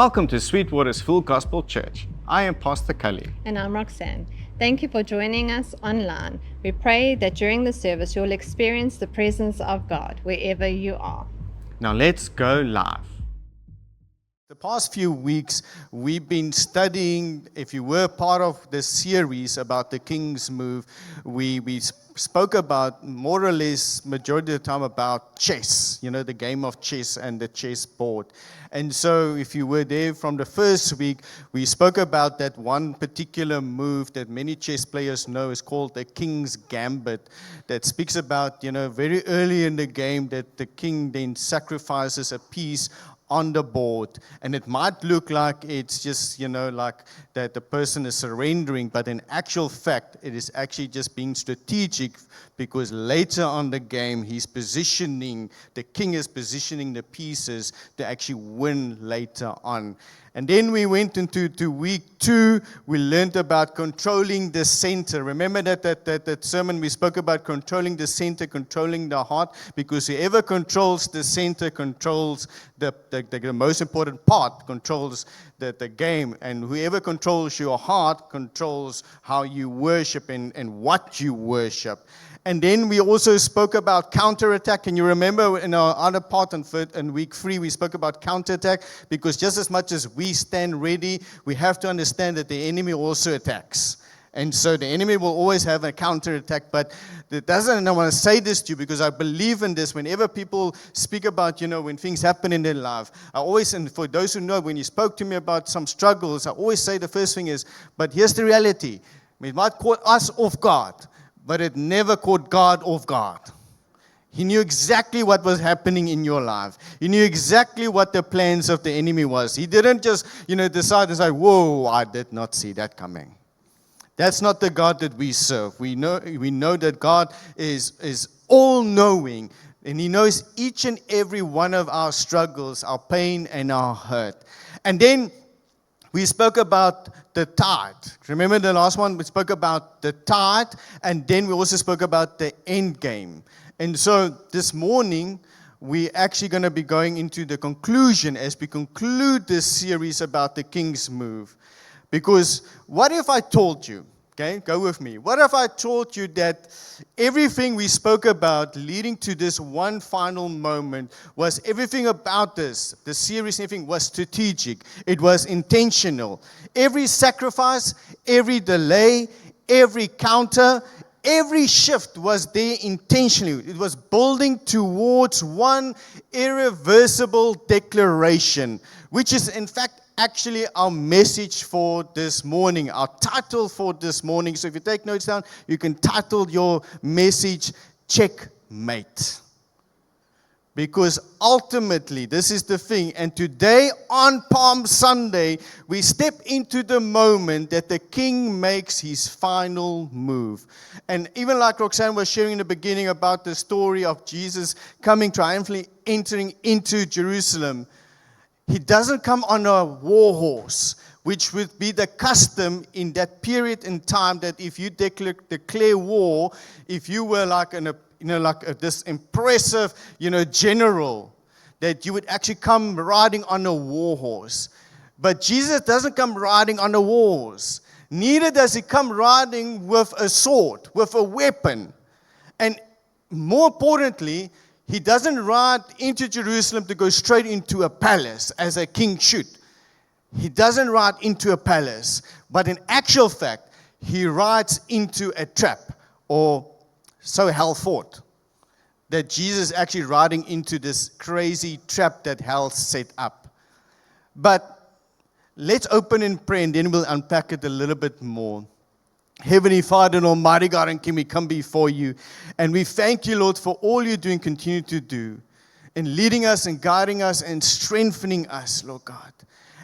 Welcome to Sweetwater's Full Gospel Church. I am Pastor Cully. And I'm Roxanne. Thank you for joining us online. We pray that during the service you'll experience the presence of God wherever you are. Now let's go live. The past few weeks, we've been studying, if you were part of this series about the King's Move, we spoke about more or less majority of the time about chess, the game of chess and the chess board. And so if you were there from the first week, we spoke about that one particular move that many chess players know is called the King's Gambit, that speaks about, very early in the game that the king then sacrifices a piece on the board, and it might look like it's just, like that the person is surrendering, but in actual fact, it is actually just being strategic, because later on the game, the king is positioning the pieces to actually win later on. And then we went into week 2. We learned about controlling the center. Remember that sermon we spoke about controlling the center, controlling the heart, because whoever controls the center controls the most important part, controls the game. And whoever controls your heart controls how you worship and what you worship. And then we also spoke about counterattack. Can you remember in our other part in week 3, we spoke about counterattack? Because just as much as we stand ready, we have to understand that the enemy also attacks. And so the enemy will always have a counterattack. But and I want to say this to you because I believe in this. Whenever people speak about, when things happen in their life, and for those who know, when you spoke to me about some struggles, I always say the first thing is, but here's the reality. It might caught us off guard, but it never caught God off guard. He knew exactly what was happening in your life. He knew exactly what the plans of the enemy was. He didn't just, decide and say, whoa, I did not see that coming. That's not the God that we serve. We know that God is all-knowing, and He knows each and every one of our struggles, our pain, and our hurt. And then we spoke about the tithe. Remember the last one? We spoke about the tithe, and then we also spoke about the end game. And so this morning, we're actually going to be going into the conclusion as we conclude this series about the King's Move. Because what if I told you, okay, go with me. What if I told you that everything we spoke about leading to this one final moment was everything about this, the series and everything was strategic. It was intentional. Every sacrifice, every delay, every counter, every shift was there intentionally. It was building towards one irreversible declaration, which is in fact actually our message for this morning, our title for this morning. So if you take notes down, you can title your message, Checkmate. Because ultimately, this is the thing. And today on Palm Sunday, we step into the moment that the King makes his final move. And even like Roxanne was sharing in the beginning about the story of Jesus coming triumphantly, entering into Jerusalem, He doesn't come on a war horse, which would be the custom in that period in time, that if you declare war, if you were like this impressive, general, that you would actually come riding on a war horse. But Jesus doesn't come riding on a war horse. Neither does He come riding with a sword, with a weapon. And more importantly, He doesn't ride into Jerusalem to go straight into a palace as a king should. He doesn't ride into a palace. But in actual fact, He rides into a trap, or so hell thought, that Jesus is actually riding into this crazy trap that hell set up. But let's open in prayer, and then we'll unpack it a little bit more. Heavenly Father and Almighty God and King, we come before You, and we thank You, Lord, for all You do and continue to do in leading us and guiding us and strengthening us, Lord God.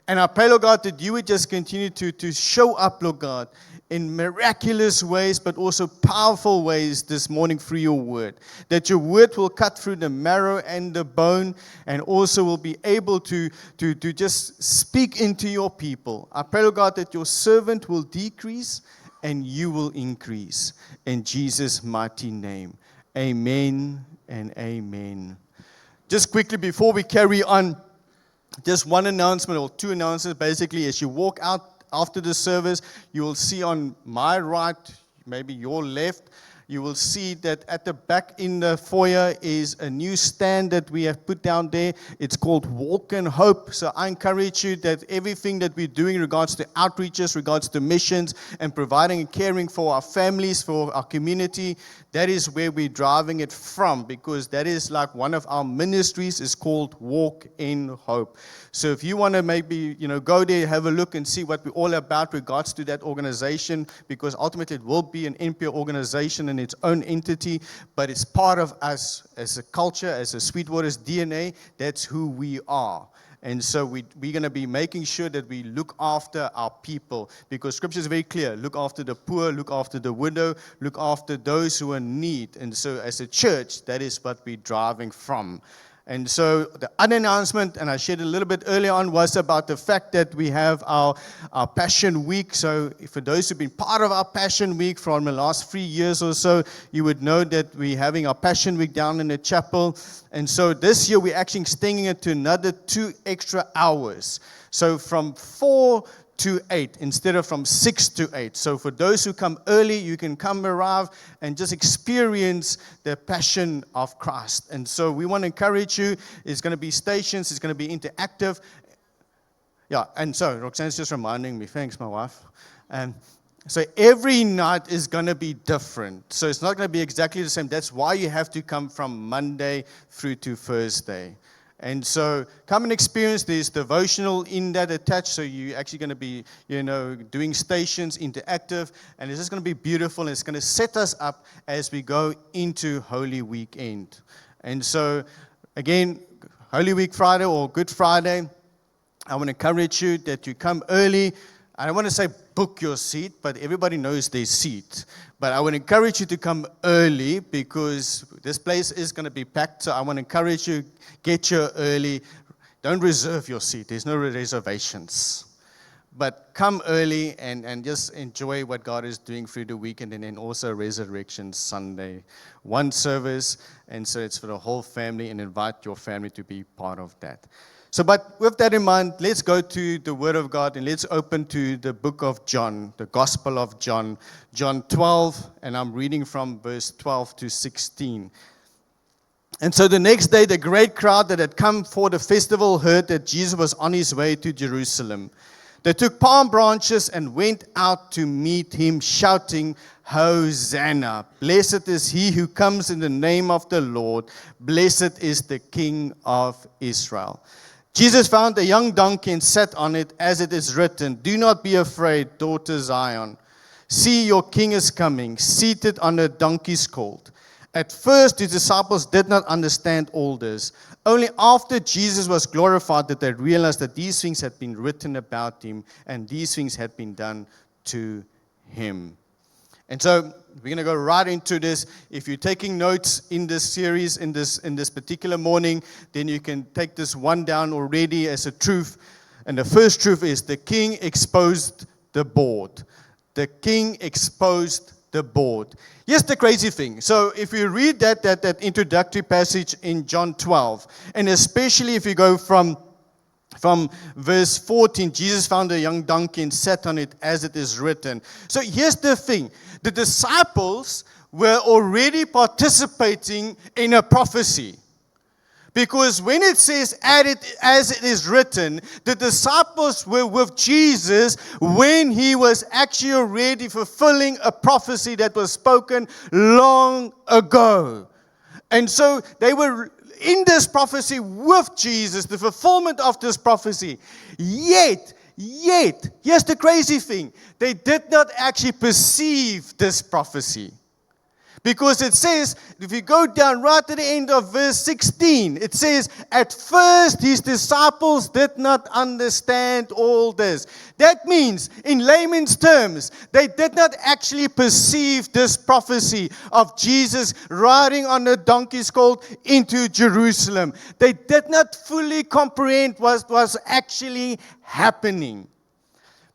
And I pray, Lord God, that You would just continue to show up, Lord God, in miraculous ways, but also powerful ways this morning through Your word. That Your word will cut through the marrow and the bone, and also will be able to just speak into Your people. I pray, Lord God, that Your servant will decrease and You will increase. In Jesus' mighty name. Amen and amen. Just quickly before we carry on, just one announcement or two announcements. Basically, as you walk out after the service, you will see on my right, maybe your left, you will see that at the back in the foyer is a new stand that we have put down there. It's called Walk in Hope. So I encourage you that everything that we're doing in regards to outreaches, regards to missions, and providing and caring for our families, for our community, that is where we're driving it from, because that is like one of our ministries is called Walk in Hope. So if you want to maybe, go there, have a look and see what we're all about regards to that organization, because ultimately it will be an NPO organization in its own entity, but it's part of us as a culture, as a Sweetwater's DNA. That's who we are. And so we're going to be making sure that we look after our people, because Scripture is very clear. Look after the poor, look after the widow, look after those who are in need. And so as a church, that is what we're driving from. And so the other announcement, and I shared a little bit earlier on, was about the fact that we have our Passion Week. So for those who've been part of our Passion Week from the last 3 years or so, you would know that we're having our Passion Week down in the chapel. And so this year we're actually extending it to another 2 extra hours. So from 4 to 8 instead of from 6 to 8. So for those who come early, you can come arrive and just experience the passion of Christ. And so we want to encourage you. It's going to be stations. It's going to be interactive. Yeah, and so Roxanne's just reminding me. Thanks, my wife. And so every night is going to be different. So it's not going to be exactly the same. That's why you have to come from Monday through to Thursday. And so come and experience this devotional in that attached. So you're actually going to be, doing stations, interactive. And it's just going to be beautiful. And it's going to set us up as we go into Holy Weekend. And so, again, Holy Week Friday or Good Friday, I want to encourage you that you come early. I don't want to say book your seat, but everybody knows their seat. But I would encourage you to come early because this place is going to be packed. So I want to encourage you, get here early. Don't reserve your seat. There's no reservations. But come early and just enjoy what God is doing through the weekend, and then also Resurrection Sunday. One service, and so it's for the whole family, and invite your family to be part of that. So, but with that in mind, let's go to the Word of God and let's open to the book of John, the Gospel of John, John 12, and I'm reading from verse 12 to 16. And so the next day, the great crowd that had come for the festival heard that Jesus was on his way to Jerusalem. They took palm branches and went out to meet him, shouting, Hosanna! Blessed is he who comes in the name of the Lord. Blessed is the King of Israel. Jesus found a young donkey and sat on it, as it is written, Do not be afraid, daughter Zion. See, your king is coming, seated on a donkey's colt. At first, the disciples did not understand all this. Only after Jesus was glorified did they realize that these things had been written about him and these things had been done to him. And so we're going to go right into this. If you're taking notes in this series, in this particular morning, then you can take this one down already as a truth. And the first truth is the king exposed the board. The king exposed the board. Here's the crazy thing. So if you read that introductory passage in John 12, and especially if you go from verse 14, Jesus found a young donkey and sat on it, as it is written. So here's the thing. The disciples were already participating in a prophecy. Because when it says, as it is written, the disciples were with Jesus when he was actually already fulfilling a prophecy that was spoken long ago. And so they were in this prophecy with Jesus, the fulfillment of this prophecy. Yet, here's the crazy thing. They did not actually perceive this prophecy. Because it says, if you go down right to the end of verse 16, it says, at first his disciples did not understand all this. That means, in layman's terms, they did not actually perceive this prophecy of Jesus riding on a donkey's colt into Jerusalem. They did not fully comprehend what was actually happening.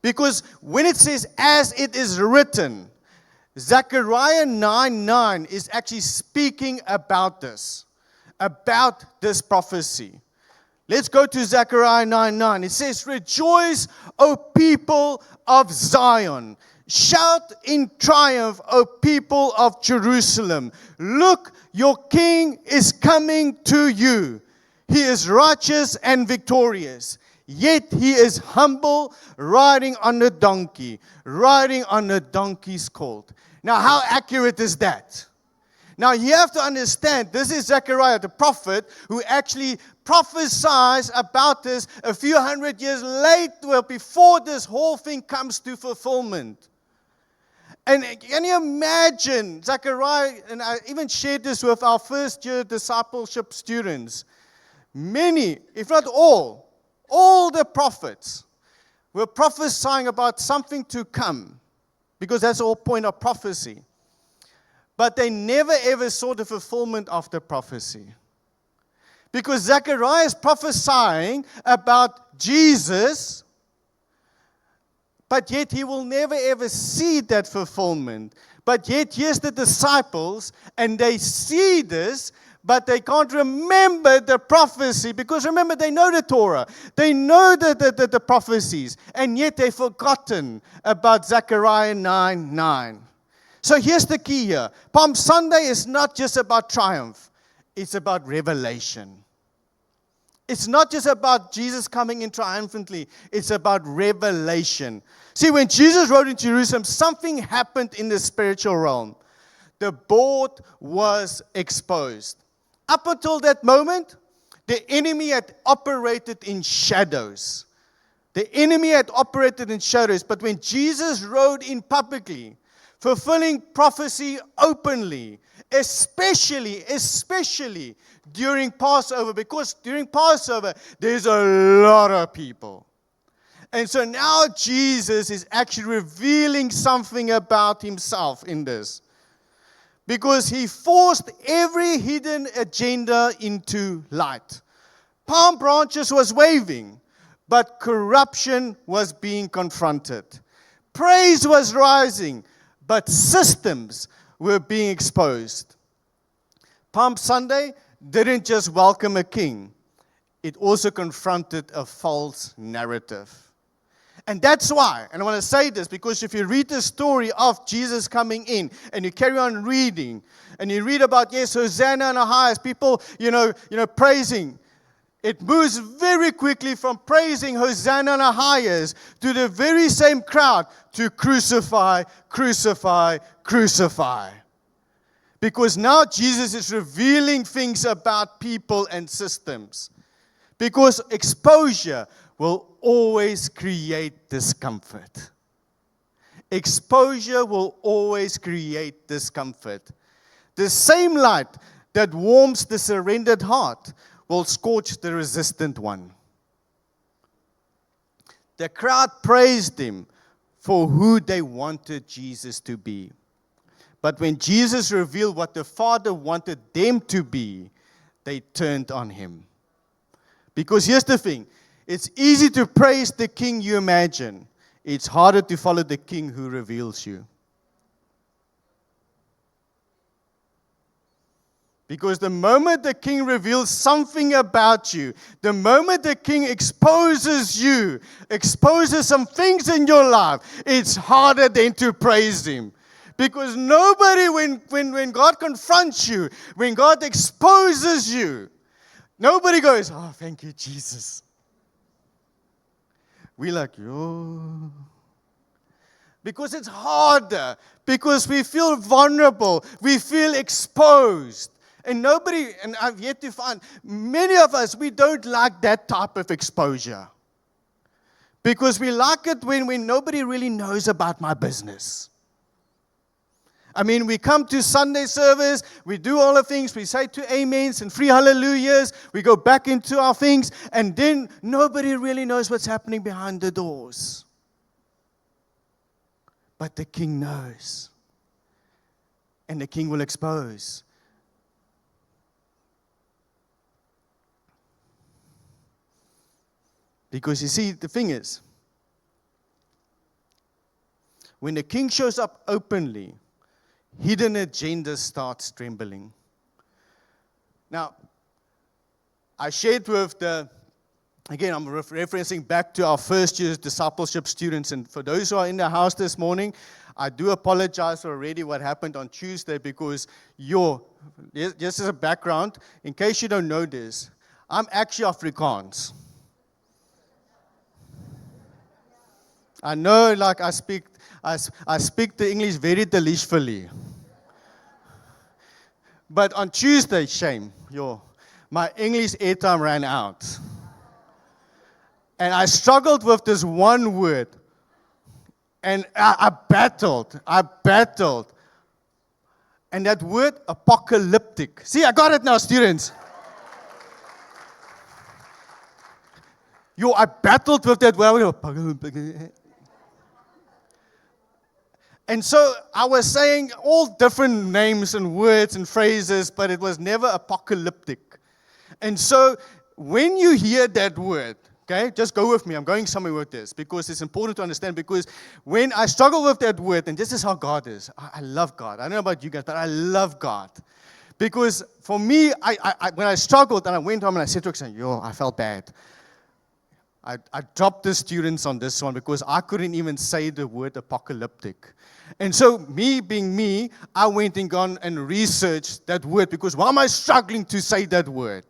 Because when it says, as it is written, Zechariah 9:9 is actually speaking about this prophecy. Let's go to Zechariah 9:9. It says, "Rejoice, O people of Zion. Shout in triumph, O people of Jerusalem. Look, your king is coming to you. He is righteous and victorious. Yet he is humble, riding on a donkey, riding on a donkey's colt." Now, how accurate is that? Now, you have to understand, this is Zechariah, the prophet, who actually prophesies about this a few hundred years later, before this whole thing comes to fulfillment. And can you imagine, Zechariah, and I even shared this with our first year discipleship students, many, if not all the prophets were prophesying about something to come, because that's the whole point of prophecy. But they never ever saw the fulfillment of the prophecy. Because Zechariah is prophesying about Jesus, but yet he will never ever see that fulfillment. But yet here's the disciples, and they see this, but they can't remember the prophecy. Because remember, they know the Torah. They know the prophecies. And yet they've forgotten about Zechariah 9:9. So here's the key here. Palm Sunday is not just about triumph. It's about revelation. It's not just about Jesus coming in triumphantly. It's about revelation. See, when Jesus rode in Jerusalem, something happened in the spiritual realm. The board was exposed. Up until that moment, the enemy had operated in shadows. The enemy had operated in shadows. But when Jesus rode in publicly, fulfilling prophecy openly, especially during Passover, because during Passover, there's a lot of people. And so now Jesus is actually revealing something about himself in this. Because he forced every hidden agenda into light. Palm branches was waving, but corruption was being confronted. Praise was rising, but systems were being exposed. Palm Sunday didn't just welcome a king. It also confronted a false narrative. And that's why, and I want to say this, because if you read the story of Jesus coming in, and you carry on reading, and you read about, yes, Hosanna in the highest, people, praising. It moves very quickly from praising Hosanna in the highest to the very same crowd to crucify, crucify, crucify. Because now Jesus is revealing things about people and systems. Because exposure will always create discomfort. Exposure will always create discomfort. The same light that warms the surrendered heart will scorch the resistant one. The crowd praised him for who they wanted Jesus to be. But when Jesus revealed what the Father wanted them to be, they turned on him. Because here's the thing. It's easy to praise the king you imagine. It's harder to follow the king who reveals you. Because the moment the king reveals something about you, the moment the king exposes you, exposes some things in your life, it's harder than to praise him. Because nobody, when God confronts you, when God exposes you, nobody goes, "Oh, thank you, Jesus." We're like, "Yo." Because it's harder. Because we feel vulnerable. We feel exposed. And nobody, and I've yet to find, many of us, we don't like that type of exposure. Because we like it when nobody really knows about my business. I mean, we come to Sunday service, we do all the things, we say 2 amens and 3 hallelujahs, we go back into our things, and then nobody really knows what's happening behind the doors. But the king knows. And the king will expose. Because you see, the thing is, when the king shows up openly, hidden agendas starts trembling. Now, I shared with the Again, I'm referencing back to our first year's discipleship students. And for those who are in the house this morning, I do apologize already what happened on Tuesday because just as a background, in case you don't know this, I'm actually Afrikaans. I know, like I speak the English very deliciously. But on Tuesday, my English airtime ran out. And I struggled with this one word. And I battled. And that word, apocalyptic. See, I got it now, students. I battled with that word. And so I was saying all different names and words and phrases, but it was never apocalyptic. And so when you hear that word, okay, just go with me. I'm going somewhere with this because it's important to understand. Because when I struggle with that word, and this is how God is. I love God. I don't know about you guys, but I love God. Because for me, when I struggled and I went home and I said to her, I felt bad. I dropped the students on this one because I couldn't even say the word apocalyptic. And so me being me, I went and gone and researched that word because why am I struggling to say that word?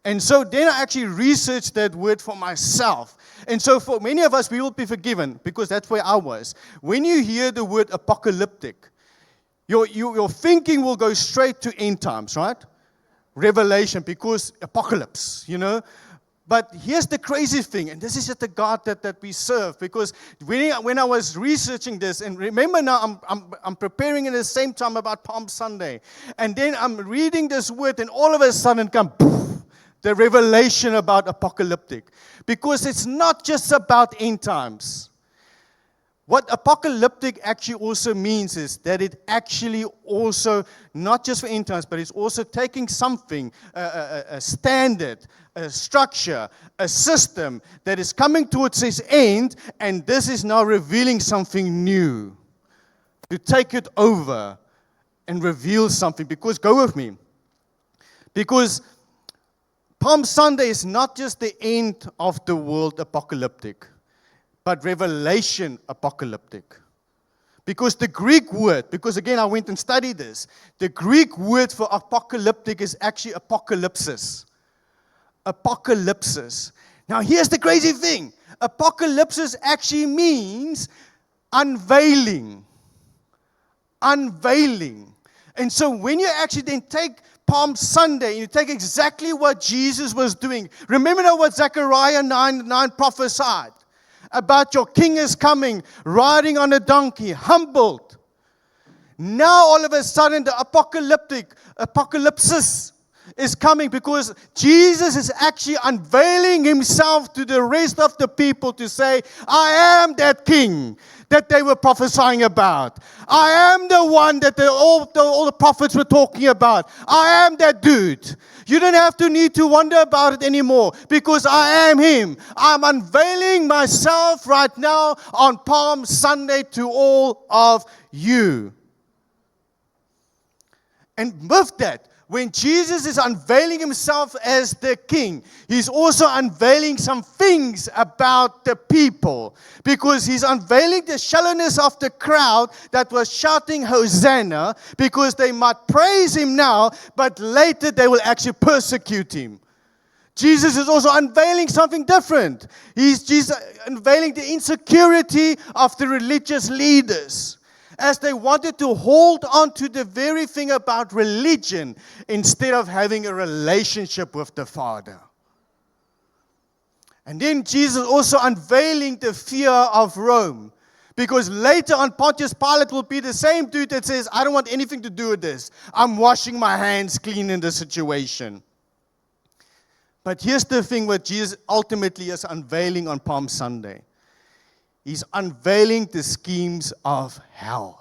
And so then I actually researched that word for myself. And so for many of us, we will be forgiven because that's where I was. When you hear the word apocalyptic, your thinking will go straight to end times, right? Revelation, because apocalypse, But here's the crazy thing, and this is just the God that we serve, because when I was researching this, and remember now I'm preparing at the same time about Palm Sunday, and then I'm reading this word, and all of a sudden poof, the revelation about apocalyptic, because it's not just about end times. What apocalyptic actually also means is that it actually also, not just for end times, but it's also taking something, a standard, a structure, a system that is coming towards its end, and this is now revealing something new. To take it over and reveal something. Because, go with me, because Palm Sunday is not just the end of the world apocalyptic, but revelation apocalyptic. Because the Greek word, because again I went and studied this, the Greek word for apocalyptic is actually apocalypsis. Apocalypsis. Now here's the crazy thing. Apocalypsis actually means unveiling. Unveiling. And so when you actually then take Palm Sunday, you take exactly what Jesus was doing. Remember now what Zechariah 9 prophesied. About your king is coming, riding on a donkey, humbled. Now all of a sudden the apocalypsis is coming because Jesus is actually unveiling himself to the rest of the people to say, I am that king that they were prophesying about. I am the one that all the prophets were talking about. I am that dude. You don't have to need to wonder about it anymore because I am him. I'm unveiling myself right now on Palm Sunday to all of you. And with that, when Jesus is unveiling himself as the king, he's also unveiling some things about the people. Because he's unveiling the shallowness of the crowd that was shouting Hosanna, because they might praise him now, but later they will actually persecute him. Jesus is also unveiling something different. He's unveiling the insecurity of the religious leaders, as they wanted to hold on to the very thing about religion instead of having a relationship with the Father. And then Jesus also unveiling the fear of Rome. Because later on, Pontius Pilate will be the same dude that says, I don't want anything to do with this. I'm washing my hands clean in the situation. But here's the thing what Jesus ultimately is unveiling on Palm Sunday. He's unveiling the schemes of hell.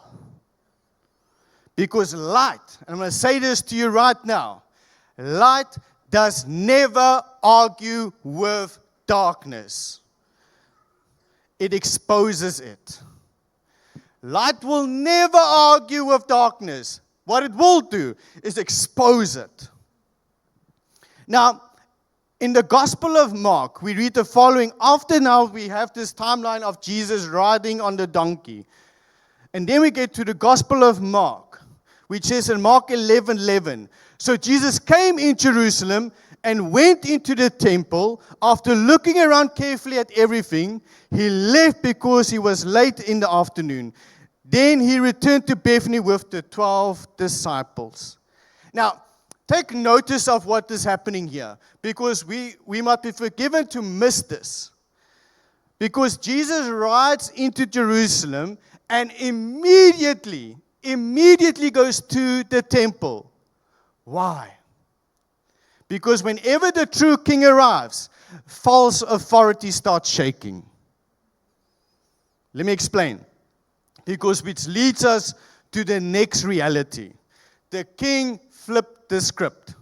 Because light, and I'm going to say this to you right now, light does never argue with darkness. It exposes it. Light will never argue with darkness. What it will do is expose it. Now, In the Gospel of Mark, we read the following. After now, we have this timeline of Jesus riding on the donkey. And then we get to the Gospel of Mark, which says in Mark 11:11. So Jesus came in Jerusalem and went into the temple. After looking around carefully at everything, he left because he was late in the afternoon. Then he returned to Bethany with the 12 disciples. Now, take notice of what is happening here, because we might be forgiven to miss this. Because Jesus rides into Jerusalem and immediately goes to the temple. Why? Because whenever the true king arrives, false authority starts shaking. Let me explain. Because which leads us to the next reality. The king flipped the script.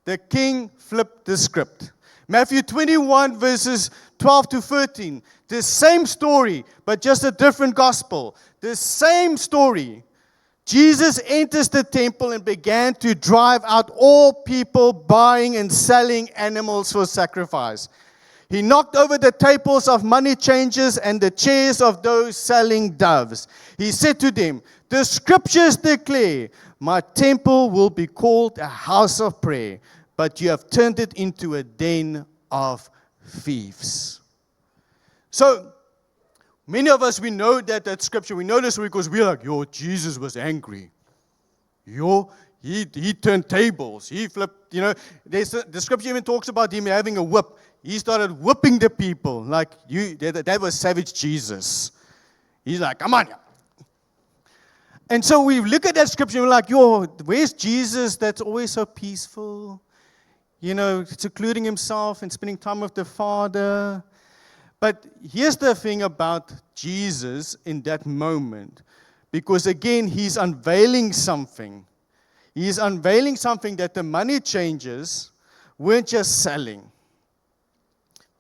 The king flipped the script. Matthew 21 verses 12 to 13. The same story, but just a different gospel. The same story. Jesus enters the temple and began to drive out all people buying and selling animals for sacrifice. He knocked over the tables of money changers and the chairs of those selling doves. He said to them, the scriptures declare, my temple will be called a house of prayer, but you have turned it into a den of thieves. So, many of us, we know that scripture. We know this because we're like, Jesus was angry. He turned tables. He flipped, the scripture even talks about him having a whip. He started whipping the people like that was savage Jesus. He's like, come on. And so we look at that scripture and we're like, where's Jesus that's always so peaceful? Secluding himself and spending time with the Father. But here's the thing about Jesus in that moment. Because again, he's unveiling something. He's unveiling something that the money changers weren't just selling.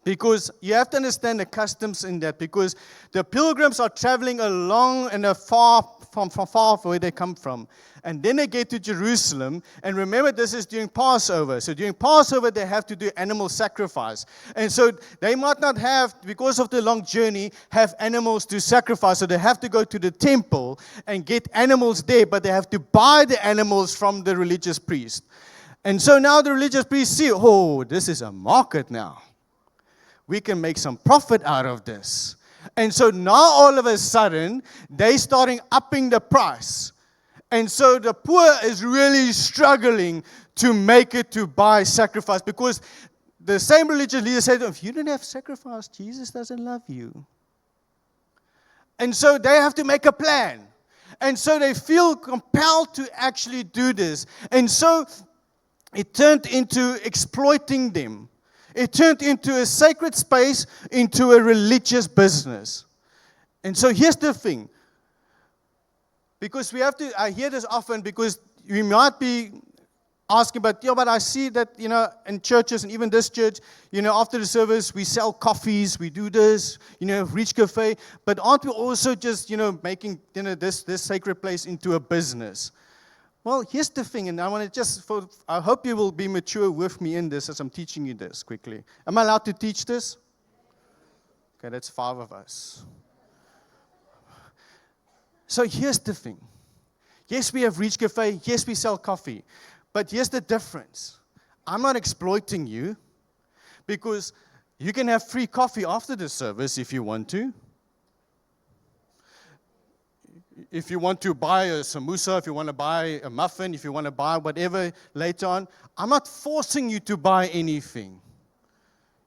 Because you have to understand the customs in that. Because the pilgrims are traveling along and far from where they come from. And then they get to Jerusalem. And remember, this is during Passover. So during Passover, they have to do animal sacrifice. And so they might not have, because of the long journey, have animals to sacrifice. So they have to go to the temple and get animals there. But they have to buy the animals from the religious priest. And so now the religious priests see, this is a market now. We can make some profit out of this. And so now all of a sudden, they starting upping the price. And so the poor is really struggling to make it to buy sacrifice. Because the same religious leader said, if you don't have sacrifice, Jesus doesn't love you. And so they have to make a plan. And so they feel compelled to actually do this. And so it turned into exploiting them. It turned into a sacred space, into a religious business. And so here's the thing. Because I hear this often because we might be asking, but I see that, in churches and even this church, after the service, we sell coffees, we do this, Reach Cafe. But aren't we also just, making, this sacred place into a business? Well, here's the thing, and I hope you will be mature with me in this as I'm teaching you this quickly. Am I allowed to teach this? Okay, that's 5 of us. So here's the thing. Yes, we have Reach Cafe. Yes, we sell coffee. But here's the difference. I'm not exploiting you because you can have free coffee after the service if you want to. If you want to buy a samosa, if you want to buy a muffin, if you want to buy whatever later on, I'm not forcing you to buy anything.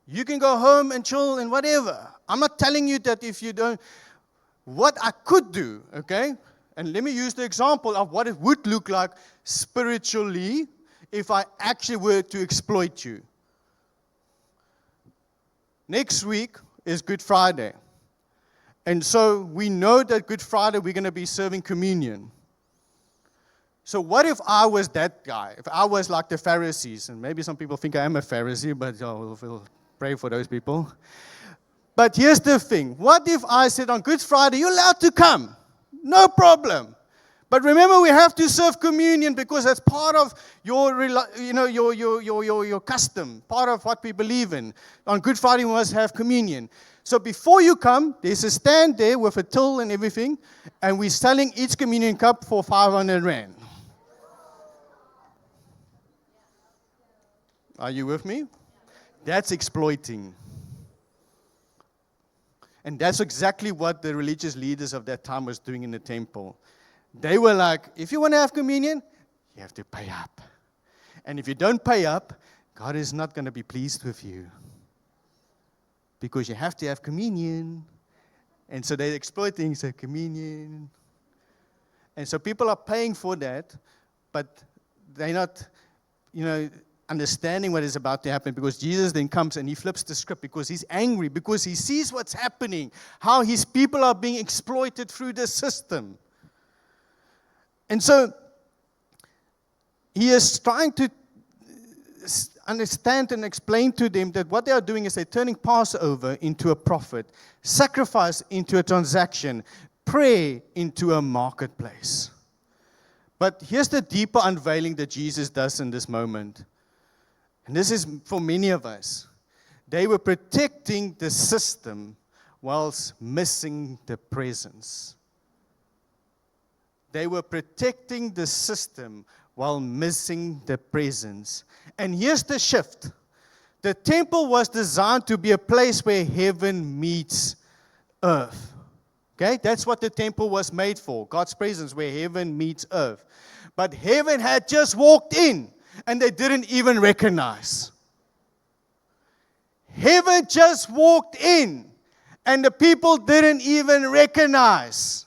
You can go home and chill and whatever. I'm not telling you that if you don't. What I could do, okay? And let me use the example of what it would look like spiritually if I actually were to exploit you. Next week is Good Friday. And so we know that Good Friday we're going to be serving communion. So what if I was that guy? If I was like the Pharisees, and maybe some people think I am a Pharisee, but we'll pray for those people. But here's the thing. What if I said on Good Friday, you're allowed to come? No problem. But remember, we have to serve communion because that's part of your custom, part of what we believe in. On Good Friday, we must have communion. So before you come, there's a stand there with a till and everything, and we're selling each communion cup for 500 rand. Are you with me? That's exploiting. And that's exactly what the religious leaders of that time was doing in the temple. They were like, if you want to have communion, you have to pay up. And if you don't pay up, God is not going to be pleased with you. Because you have to have communion. And so they're exploiting communion. And so people are paying for that, but they're not, understanding what is about to happen, because Jesus then comes and he flips the script because he's angry, because he sees what's happening, how his people are being exploited through the system. And so he is trying to understand and explain to them that what they are doing is they're turning Passover into a profit, sacrifice into a transaction, prayer into a marketplace. But here's the deeper unveiling that Jesus does in this moment. And this is for many of us. They were protecting the system whilst missing the presence. They were protecting the system while missing the presence. And here's the shift. The temple was designed to be a place where heaven meets earth. Okay, that's what the temple was made for. God's presence where heaven meets earth. But heaven had just walked in and they didn't even recognize. Heaven just walked in and the people didn't even recognize.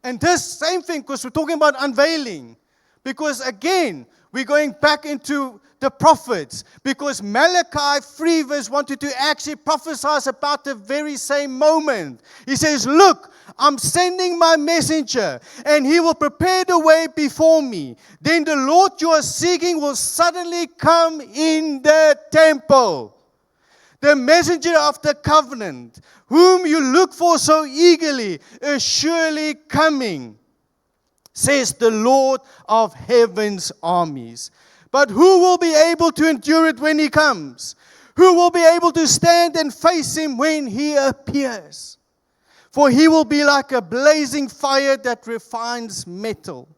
And this same thing, because we're talking about unveiling. Because again, we're going back into the prophets. Because Malachi 3 verse 1 to 2 actually prophesies about the very same moment. He says, look, I'm sending my messenger, and he will prepare the way before me. Then the Lord you are seeking will suddenly come in the temple. The messenger of the covenant, whom you look for so eagerly, is surely coming, says the Lord of heaven's armies. But who will be able to endure it when he comes? Who will be able to stand and face him when he appears? For he will be like a blazing fire that refines metal,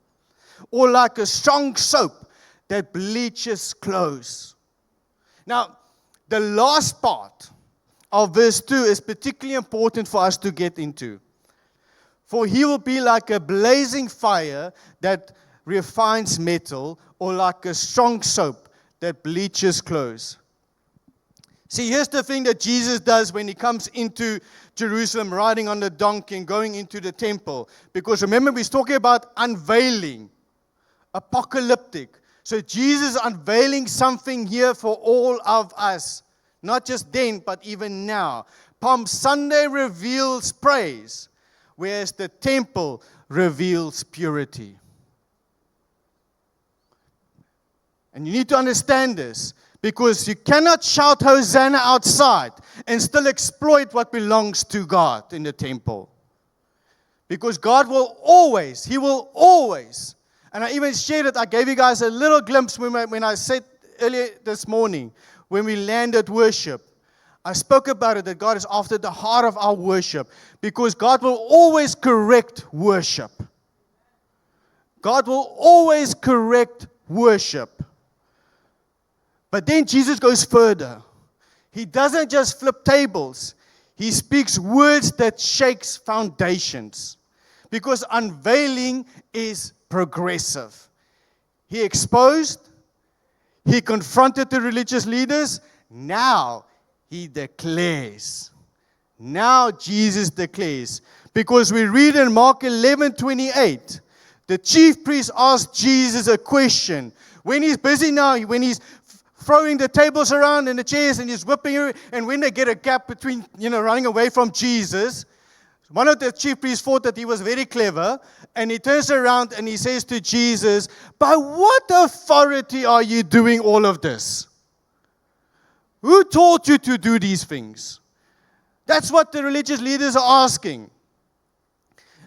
or like a strong soap that bleaches clothes. Now, the last part of verse 2 is particularly important for us to get into. For he will be like a blazing fire that refines metal, or like a strong soap that bleaches clothes. See, here's the thing that Jesus does when he comes into Jerusalem, riding on the donkey and going into the temple. Because remember, we're talking about unveiling, apocalyptic. So Jesus is unveiling something here for all of us. Not just then, but even now. Palm Sunday reveals praise, whereas the temple reveals purity. And you need to understand this, because you cannot shout Hosanna outside and still exploit what belongs to God in the temple. Because God will always, He will always, and I even shared it, I gave you guys a little glimpse when I said earlier this morning, when we landed worship. I spoke about it, that God is after the heart of our worship, because God will always correct worship. God will always correct worship. But then Jesus goes further. He doesn't just flip tables. He speaks words that shakes foundations. Because unveiling is progressive. He exposed, he confronted the religious leaders. Now he declares. Now Jesus declares. Because we read in Mark 11:28, the chief priest asked Jesus a question. When he's busy now, when he's throwing the tables around and the chairs and he's whipping her, and when they get a gap between, running away from Jesus, one of the chief priests thought that he was very clever, and he turns around and he says to Jesus, by what authority are you doing all of this? Who taught you to do these things? That's what the religious leaders are asking.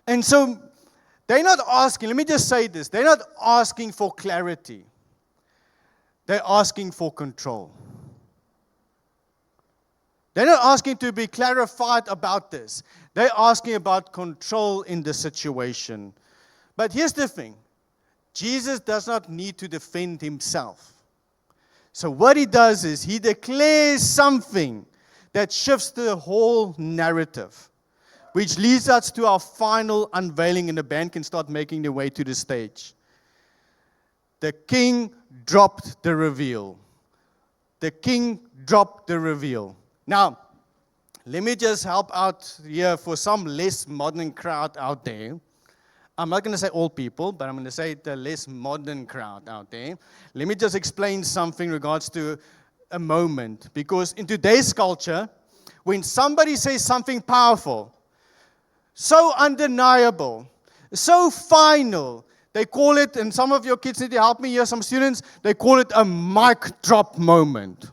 And so They're not asking, let me just say this, they're not asking for clarity. They're asking for control. They're not asking to be clarified about this. They're asking about control in the situation. But here's the thing. Jesus does not need to defend himself. So what he does is he declares something that shifts the whole narrative, which leads us to our final unveiling, and the band can start making their way to the stage. The king dropped the reveal. The king dropped the reveal. Now, let me just help out here for some less modern crowd out there. I'm not going to say all people, but I'm going to say the less modern crowd out there. Let me just explain something in regards to a moment. Because in today's culture, when somebody says something powerful, so undeniable, so final, they call it, and some of your kids need to help me here, some students, they call it a mic drop moment.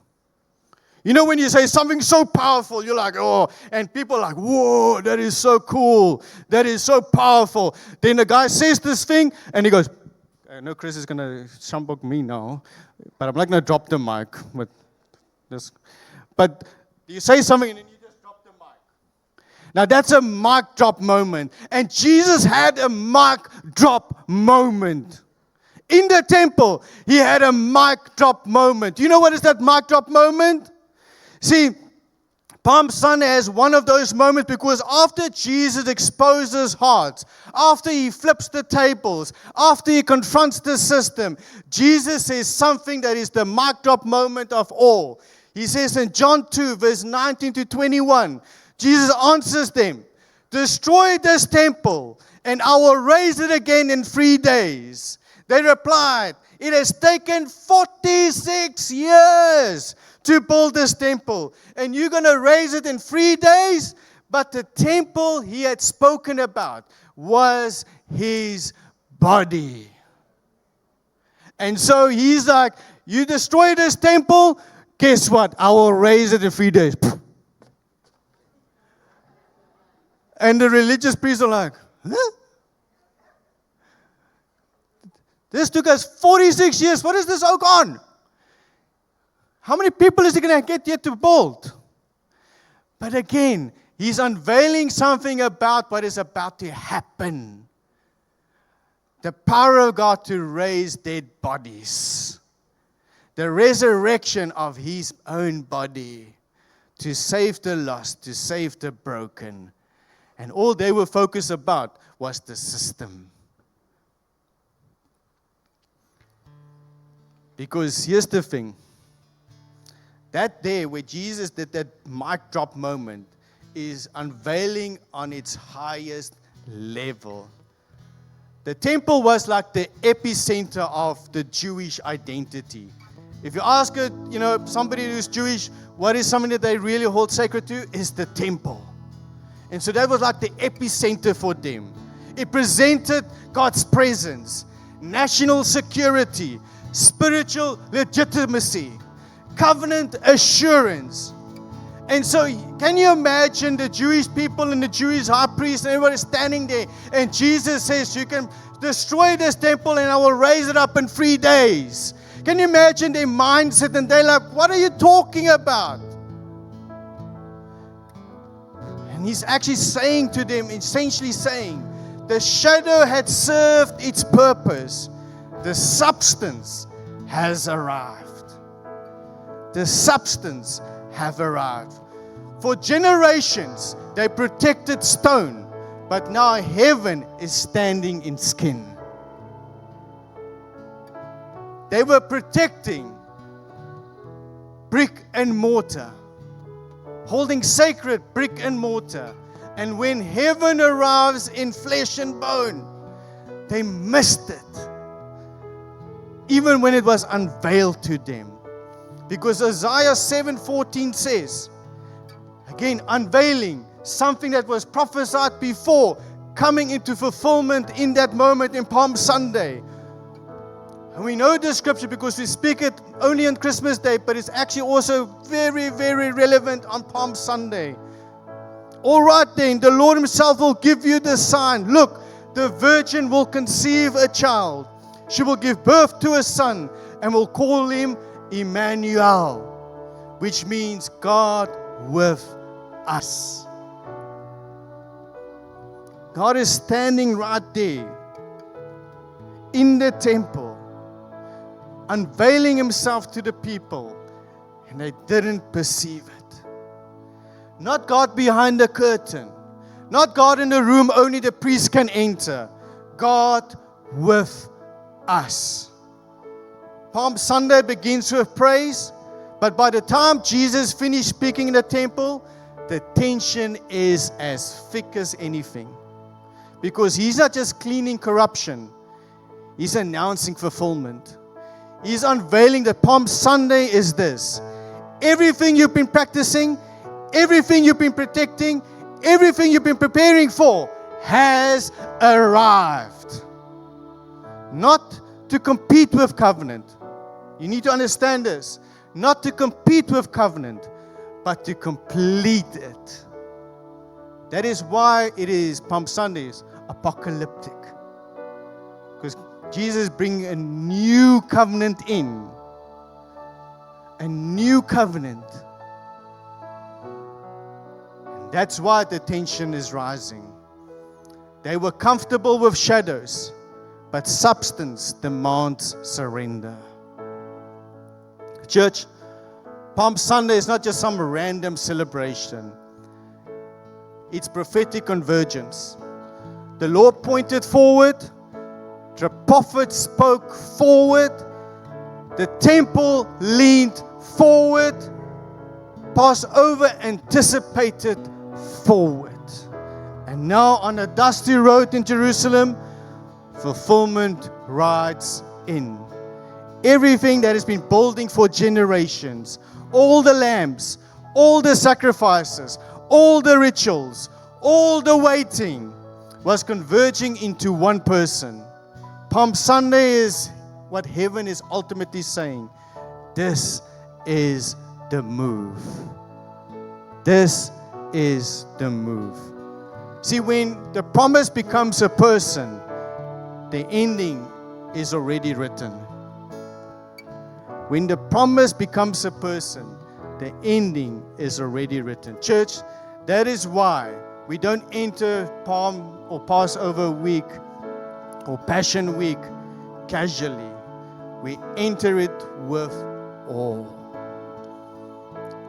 You know, when you say something so powerful, you're like, oh, and people are like, whoa, that is so cool. That is so powerful. Then the guy says this thing, and he goes, I know Chris is going to shumbok me now, but I'm not going to drop the mic with this. But you say something, and then you just drop the mic. Now, that's a mic drop moment. And Jesus had a mic drop moment. In the temple, he had a mic drop moment. You know what is that mic drop moment? See, Palm Sunday has one of those moments because after Jesus exposes hearts, after he flips the tables, after he confronts the system, Jesus says something that is the mic drop moment of all. He says in John 2, verse 19 to 21, Jesus answers them, destroy this temple, and I will raise it again in 3 days. They replied, it has taken 46 years to build this temple, and you're going to raise it in 3 days? But the temple he had spoken about was his body. And so he's like, you destroy this temple, guess what? I will raise it in 3 days. And the religious priests are like, huh? This took us 46 years. What is this oak on? How many people is he going to get yet to build? But again, he's unveiling something about what is about to happen. The power of God to raise dead bodies. The resurrection of his own body. To save the lost, to save the broken. And all they were focused about was the system. Because here's the thing. That day where Jesus did that mic drop moment is unveiling on its highest level. The temple was like the epicenter of the Jewish identity. If you ask somebody who's Jewish, what is something that they really hold sacred to? Is the temple. And so that was like the epicenter for them. It presented God's presence, national security, spiritual legitimacy, covenant assurance. And so, can you imagine the Jewish people and the Jewish high priest and everybody standing there? And Jesus says, you can destroy this temple and I will raise it up in 3 days. Can you imagine their mindset? And they're like, what are you talking about? And he's actually saying to them, essentially saying, the shadow had served its purpose. The substance has arrived. The substance have arrived. For generations, they protected stone, but now heaven is standing in skin. They were protecting brick and mortar, holding sacred brick and mortar. And when heaven arrives in flesh and bone, they missed it, even when it was unveiled to them. Because Isaiah 7:14 says, again, unveiling something that was prophesied before, coming into fulfillment in that moment in Palm Sunday. And we know this scripture because we speak it only on Christmas Day, but it's actually also very, very relevant on Palm Sunday. All right then, the Lord himself will give you the sign. Look, the virgin will conceive a child. She will give birth to a son and will call him Emmanuel, which means God with us. God is standing right there in the temple, unveiling himself to the people, and they didn't perceive it. Not God behind the curtain, not God in the room only the priest can enter. God with us. Palm Sunday begins with praise, but by the time Jesus finished speaking in the temple, the tension is as thick as anything. Because he's not just cleaning corruption, he's announcing fulfillment. He's unveiling that Palm Sunday is this. Everything you've been practicing, everything you've been protecting, everything you've been preparing for has arrived. Not to compete with covenant. You need to understand this. Not to compete with covenant, but to complete it. That is why it is Palm Sundays apocalyptic. Because Jesus brings a new covenant in. A new covenant. And that's why the tension is rising. They were comfortable with shadows, but substance demands surrender. Church, Palm Sunday is not just some random celebration. It's prophetic convergence. The Lord pointed forward. The prophet spoke forward. The temple leaned forward. Passover anticipated forward. And now on a dusty road in Jerusalem, fulfillment rides in. Everything that has been building for generations, all the lambs, all the sacrifices, all the rituals, all the waiting was converging into one person. Palm Sunday is what heaven is ultimately saying. This is the move. This is the move. See, when the promise becomes a person, the ending is already written. When the promise becomes a person, the ending is already written. Church, that is why we don't enter Palm or Passover week or Passion Week casually. We enter it with awe.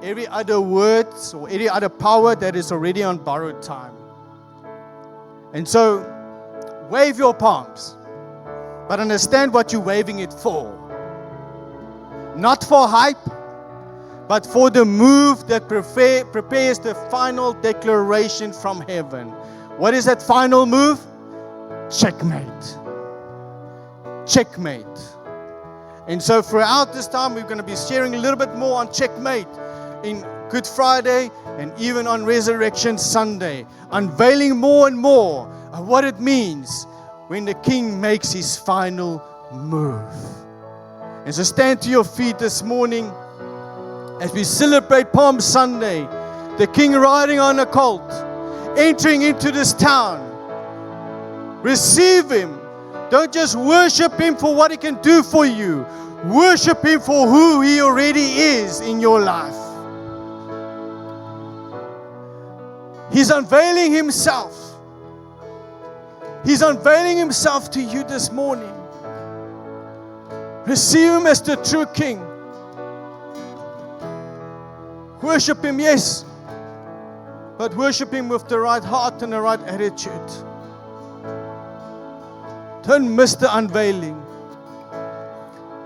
Every other word or any other power that is already on borrowed time. And so, wave your palms, but understand what you're waving it for. Not for hype, but for the move that prepares the final declaration from heaven. What is that final move? Checkmate. Checkmate. And so throughout this time, we're going to be sharing a little bit more on checkmate in Good Friday and even on Resurrection Sunday, unveiling more and more of what it means when the King makes his final move. And so stand to your feet this morning as we celebrate Palm Sunday, the King riding on a colt, entering into this town. Receive him. Don't just worship him for what he can do for you. Worship him for who he already is in your life. He's unveiling himself. He's unveiling himself to you this morning. Receive him as the true King. Worship him, yes, but worship him with the right heart and the right attitude. Don't miss the unveiling.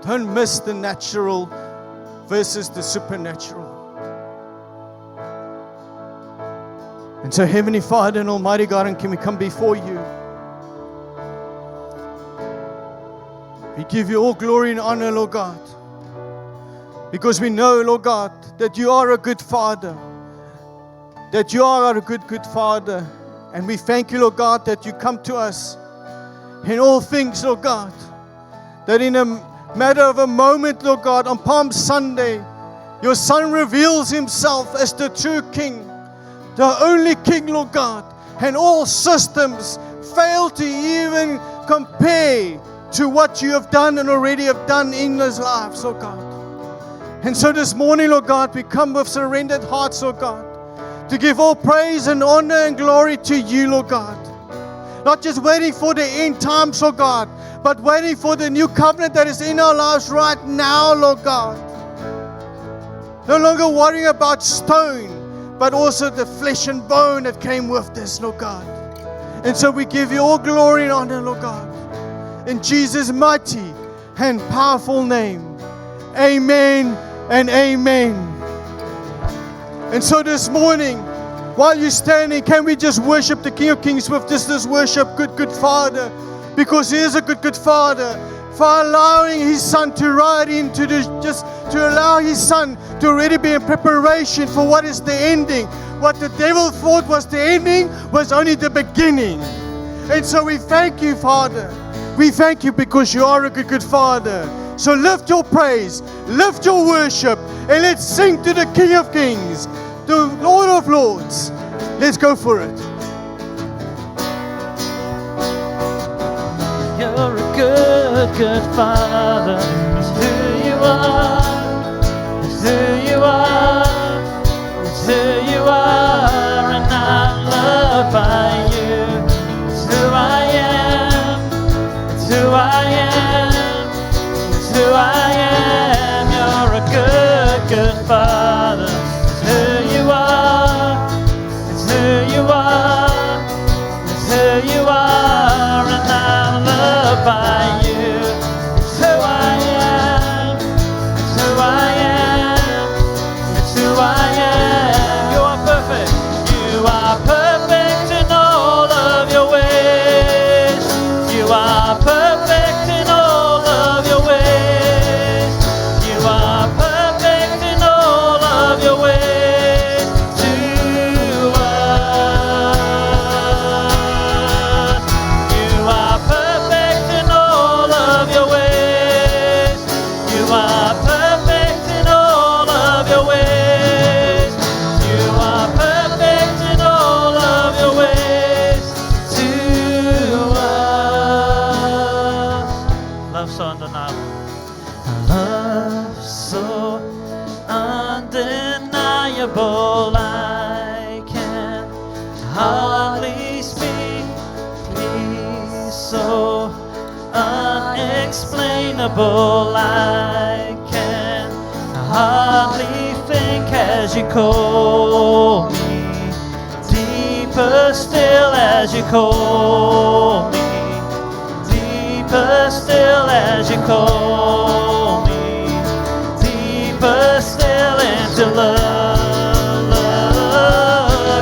Don't miss the natural versus the supernatural. And so, Heavenly Father and Almighty God, and can we come before you? We give you all glory and honor, Lord God. Because we know, Lord God, that you are a good Father. That you are a good Father. And we thank you, Lord God, that you come to us in all things, Lord God. That in a matter of a moment, Lord God, on Palm Sunday, your Son reveals himself as the true King. The only King, Lord God. And all systems fail to even compare to what you have done and already have done in those lives, oh God. And so this morning, Lord God, we come with surrendered hearts, Lord God, to give all praise and honor and glory to you, Lord God. Not just waiting for the end times, Lord God, but waiting for the new covenant that is in our lives right now, Lord God. No longer worrying about stone, but also the flesh and bone that came with this, Lord God. And so we give you all glory and honor, Lord God. In Jesus' mighty and powerful name. Amen and amen. And so this morning, while you're standing, can we just worship the King of Kings with just this worship, good Father? Because He is a good Father, for allowing His Son to ride into this, just to allow His Son to already be in preparation for what is the ending. What the devil thought was the ending was only the beginning. And so we thank you, Father. We thank you because you are a good Father. So lift your praise, lift your worship, and let's sing to the King of Kings, the Lord of Lords. Let's go for it. You're a good Father. It's who you are. It's who you are. It's who you are. And I'm loved by you. It's who I am. It's who I am. It's who I am. You're a good Father. It's who you are. It's who you are. It's who you are. And I'm loved by you. It's who I am. It's who I am. It's who I am. You are perfect. You are perfect in all of your ways. You are perfect in all of your ways. You are perfect in all of your ways to us. You are perfect in all of your ways. You are perfect in all of your ways. You are perfect in all of your ways to us. Love so undeniable. Love so undeniable. I can hardly speak. Please, so unexplainable. I can hardly think as you call me. Deeper still as you call me. Deeper still as you call me. Deeper still into love.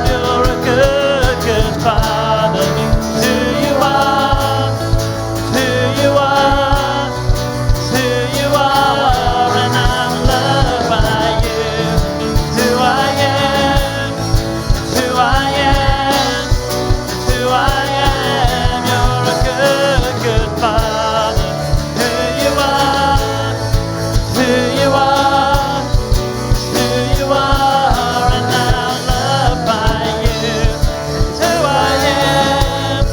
You're a good Father. It's who you are. It's who you are. It's who you are. And I'm loved by you. It's who I am. It's who I am. It's who I am. You're a good Father. Who you are. It's who you are. It's who you are. And I'm loved by you. It's who I am.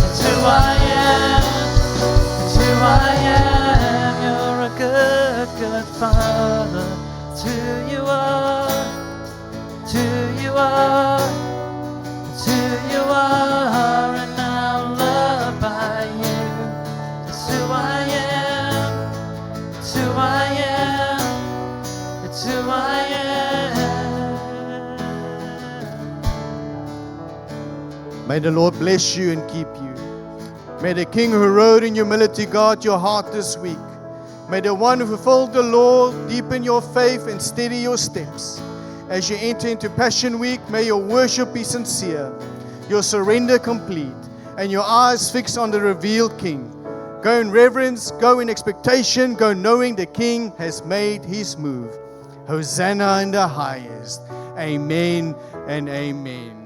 It's who I am. It's who I am. You're a good Father. It's who you are. It's who you are. It's who you are. And I'm loved by you. It's who I am. It's who I am. It's who I am. May the Lord bless you and keep you. May the King who rode in humility guard your heart this week. May the one who fulfilled the law deepen your faith and steady your steps. As you enter into Passion Week, may your worship be sincere, your surrender complete, and your eyes fixed on the revealed King. Go in reverence, go in expectation, go knowing the King has made His move. Hosanna in the highest. Amen and amen.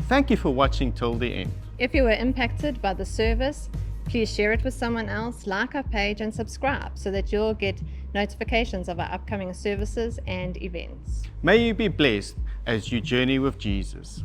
Thank you for watching till the end. If you were impacted by the service, please share it with someone else, like our page, and subscribe so that you'll get notifications of our upcoming services and events. May you be blessed as you journey with Jesus.